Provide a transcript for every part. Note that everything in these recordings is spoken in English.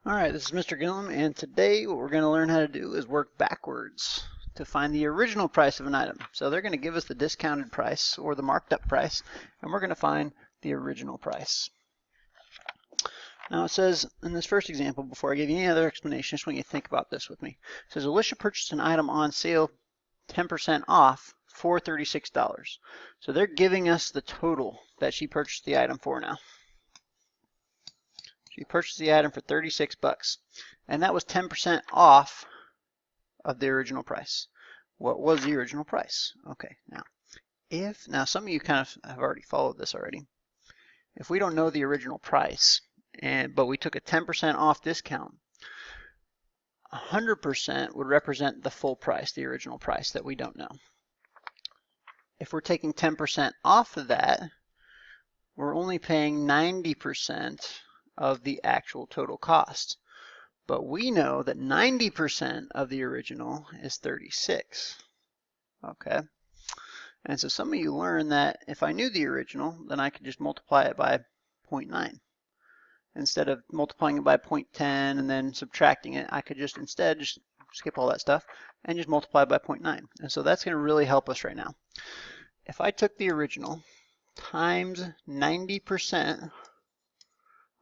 Alright, this is Mr. Gillum, and today what we're going to learn how to do is work backwards to find the original price of an item. So they're going to give us the discounted price or the marked up price, and we're going to find the original price. Now it says in this first example, before I give you any other explanation, I just want you to think about this with me. It says Alicia purchased an item on sale 10% off for $36. So they're giving us the total that she purchased the item for now. She purchased the item for 36 bucks, and that was 10% off of the original price. What was the original price? Okay, now some of you kind of have already followed this already. If we don't know the original price, but we took a 10% off discount, 100% would represent the full price, the original price that we don't know. If we're taking 10% off of that, we're only paying 90% of the actual total cost. But we know that 90% of the original is 36. Okay. And so some of you learn that if I knew the original, then I could just multiply it by 0.9. Instead of multiplying it by 0.10 and then subtracting it, I could just instead just skip all that stuff and just multiply by 0.9. And so that's going to really help us right now. If I took the original times 90%,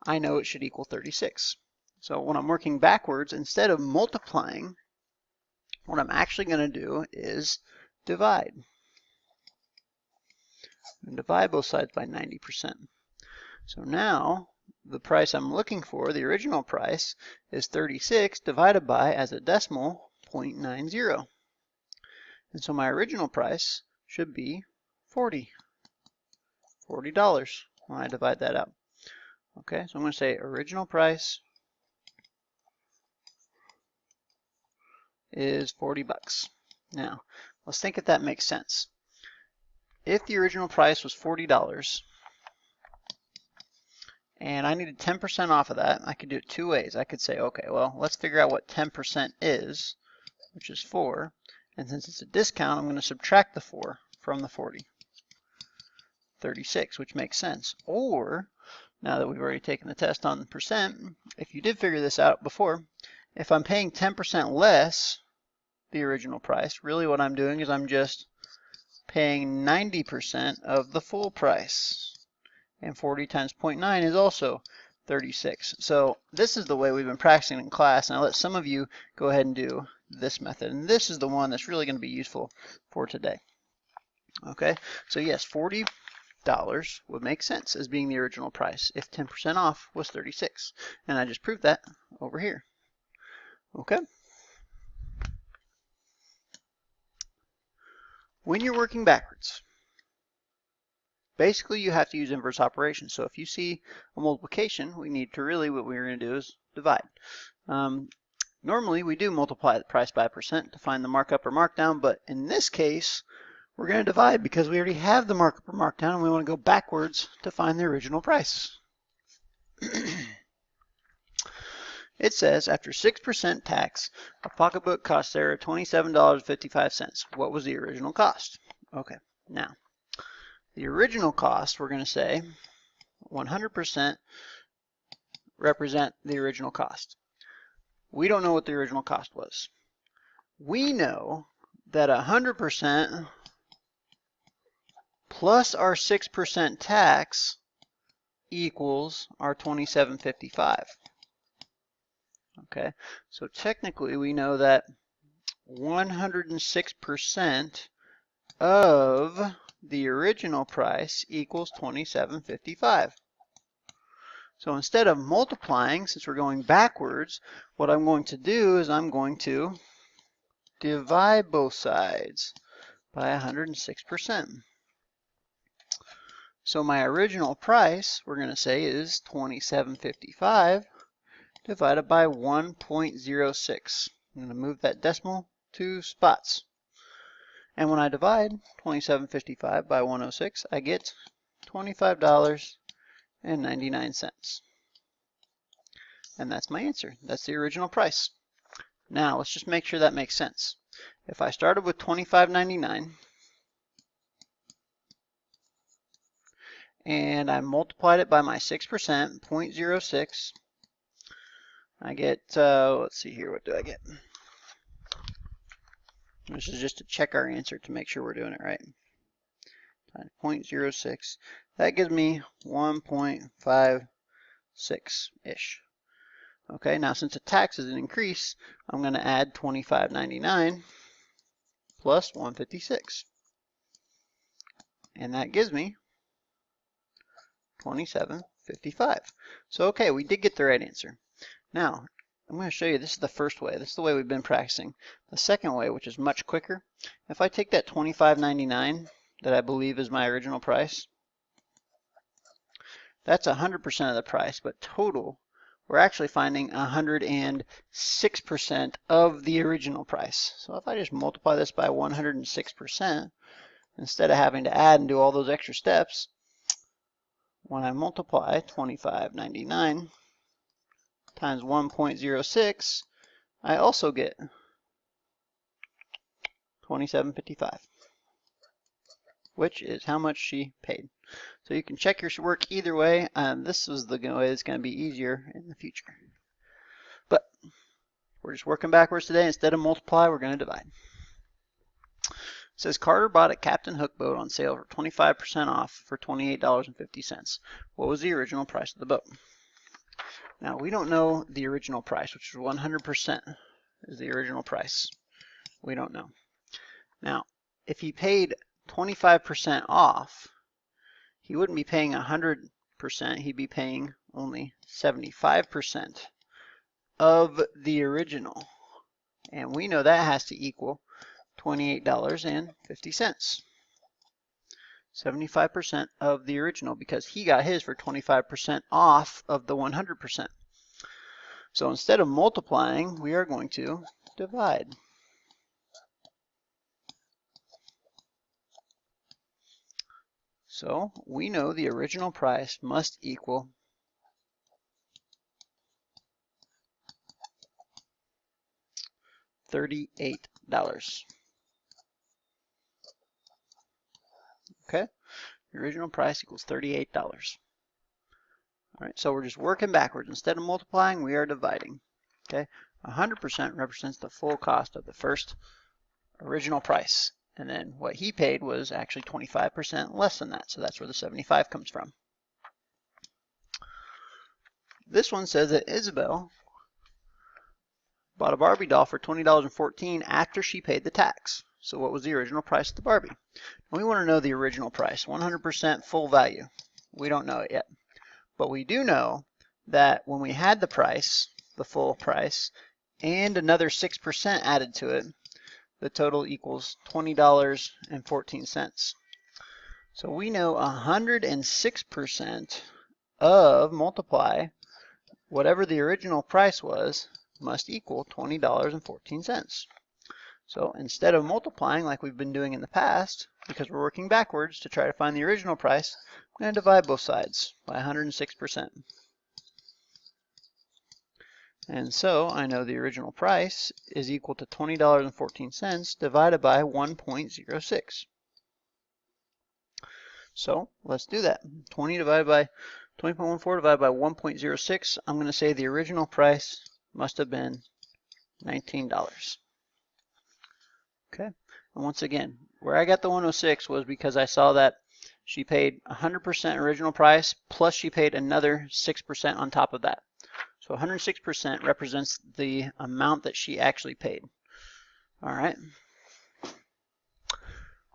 I know it should equal 36. So when I'm working backwards, instead of multiplying, what I'm actually going to do is divide. And divide both sides by 90%. So now the price I'm looking for, the original price, is 36 divided by, as a decimal, 0.90. And so my original price should be $40 when I divide that out. Okay, so I'm going to say original price is 40 bucks. Now, let's think if that makes sense. If the original price was $40 and I needed 10% off of that, I could do it two ways. I could say, okay, well, let's figure out what 10% is, which is 4. And since it's a discount, I'm going to subtract the 4 from the 40. 36, which makes sense. Or, now that we've already taken the test on the percent, if you did figure this out before, if I'm paying 10% less the original price, really what I'm doing is I'm just paying 90% of the full price. And 40 times 0.9 is also 36. So this is the way we've been practicing in class, and I'll let some of you go ahead and do this method. And this is the one that's really going to be useful for today. Okay, so yes, $40 would make sense as being the original price if 10% off was 36. And I just proved that over here. Okay. When you're working backwards, basically you have to use inverse operations. So if you see a multiplication, we need to really, what we're going to do is divide. Normally we do multiply the price by percent to find the markup or markdown, but in this case, we're going to divide because we already have the markup or markdown and we want to go backwards to find the original price. It says, after 6% tax, a pocketbook cost Sarah $27.55. What was the original cost? Okay, now, the original cost, we're going to say 100% represent the original cost. We don't know what the original cost was. We know that 100% plus our 6% tax equals our $27.55. Okay, so technically we know that 106% of the original price equals $27.55. So instead of multiplying, since we're going backwards, what I'm going to do is I'm going to divide both sides by 106%. So my original price, we're going to say, is $27.55 divided by 1.06. I'm going to move that decimal 2 spots. And when I divide 27.55 by 106, I get $25.99. And that's my answer. That's the original price. Now, let's just make sure that makes sense. If I started with $25.99 and I multiplied it by my 6%, 0.06, I get, let's see here, what do I get? This is just to check our answer to make sure we're doing it right. Times 0.06. That gives me 1.56-ish. Okay, now since the tax is an increase, I'm going to add $25.99 plus 156. And that gives me $27.55. So okay, we did get the right answer. Now, I'm going to show you, this is the first way. This is the way we've been practicing. The second way, which is much quicker, if I take that $25.99 that I believe is my original price, that's 100% of the price, but total, we're actually finding 106% of the original price. So if I just multiply this by 106%, instead of having to add and do all those extra steps, when I multiply $25.99 times 1.06, I also get $27.55, which is how much she paid. So you can check your work either way. This is the way it's going to be easier in the future. But we're just working backwards today. Instead of multiply, we're going to divide. It says Carter bought a Captain Hook boat on sale for 25% off for $28.50. What was the original price of the boat? Now, we don't know the original price, which is 100% is the original price. We don't know. Now, if he paid 25% off, he wouldn't be paying 100%. He'd be paying only 75% of the original. And we know that has to equal $28.50. 75% of the original, because he got his for 25% off of the 100%. So instead of multiplying, we are going to divide. So we know the original price must equal $38. Okay, the original price equals $38. All right, so we're just working backwards. Instead of multiplying, we are dividing. Okay, 100% represents the full cost of the first original price. And then what he paid was actually 25% less than that. So that's where the 75 comes from. This one says that Isabel bought a Barbie doll for $20.14 after she paid the tax. So what was the original price of the Barbie? We want to know the original price, 100% full value. We don't know it yet. But we do know that when we had the price, the full price, and another 6% added to it, the total equals $20.14. So we know 106% of multiply whatever the original price was must equal $20.14. So instead of multiplying like we've been doing in the past, because we're working backwards to try to find the original price, I'm going to divide both sides by 106%. And so I know the original price is equal to $20.14 divided by 1.06. So let's do that. 20 divided by 20.14 divided by 1.06. I'm going to say the original price must have been $19. Okay. And once again, where I got the 106 was because I saw that she paid 100% original price plus she paid another 6% on top of that. So 106% represents the amount that she actually paid. All right.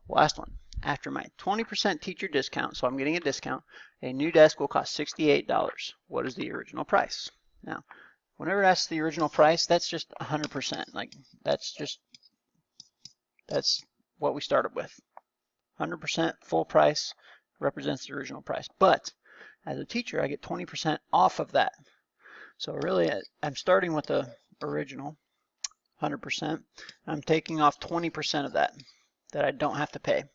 Last one. After my 20% teacher discount, so I'm getting a discount, a new desk will cost $68. What is the original price? Now, whenever that's the original price, that's just 100%. Like that's what we started with. 100% full price represents the original price. But as a teacher, I get 20% off of that. So really, I'm starting with the original 100%. I'm taking off 20% of that I don't have to pay.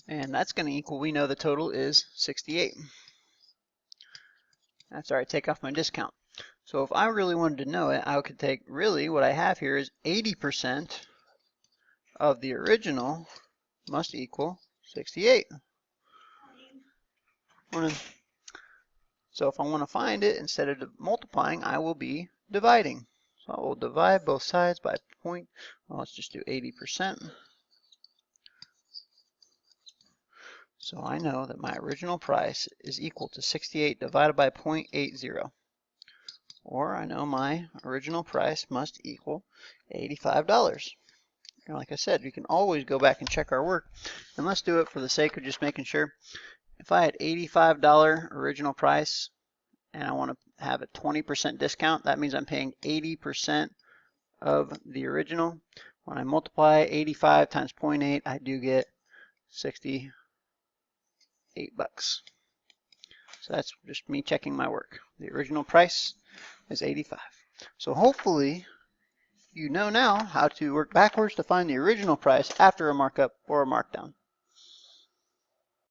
And that's going to equal, we know the total is 68. That's all right, take off my discount. So if I really wanted to know it, I could take, really what I have here is 80% of the original must equal 68. So if I want to find it, instead of multiplying, I will be dividing. So I will divide both sides by point, well, let's just do 80%. So I know that my original price is equal to 68 divided by 0.80. Or I know my original price must equal $85. And like I said, you can always go back and check our work. And let's do it for the sake of just making sure. If I had $85 original price and I want to have a 20% discount, that means I'm paying 80% of the original. When I multiply 85 times 0.8, I do get 68 bucks. So that's just me checking my work. The original price is 85. So hopefully you know now how to work backwards to find the original price after a markup or a markdown.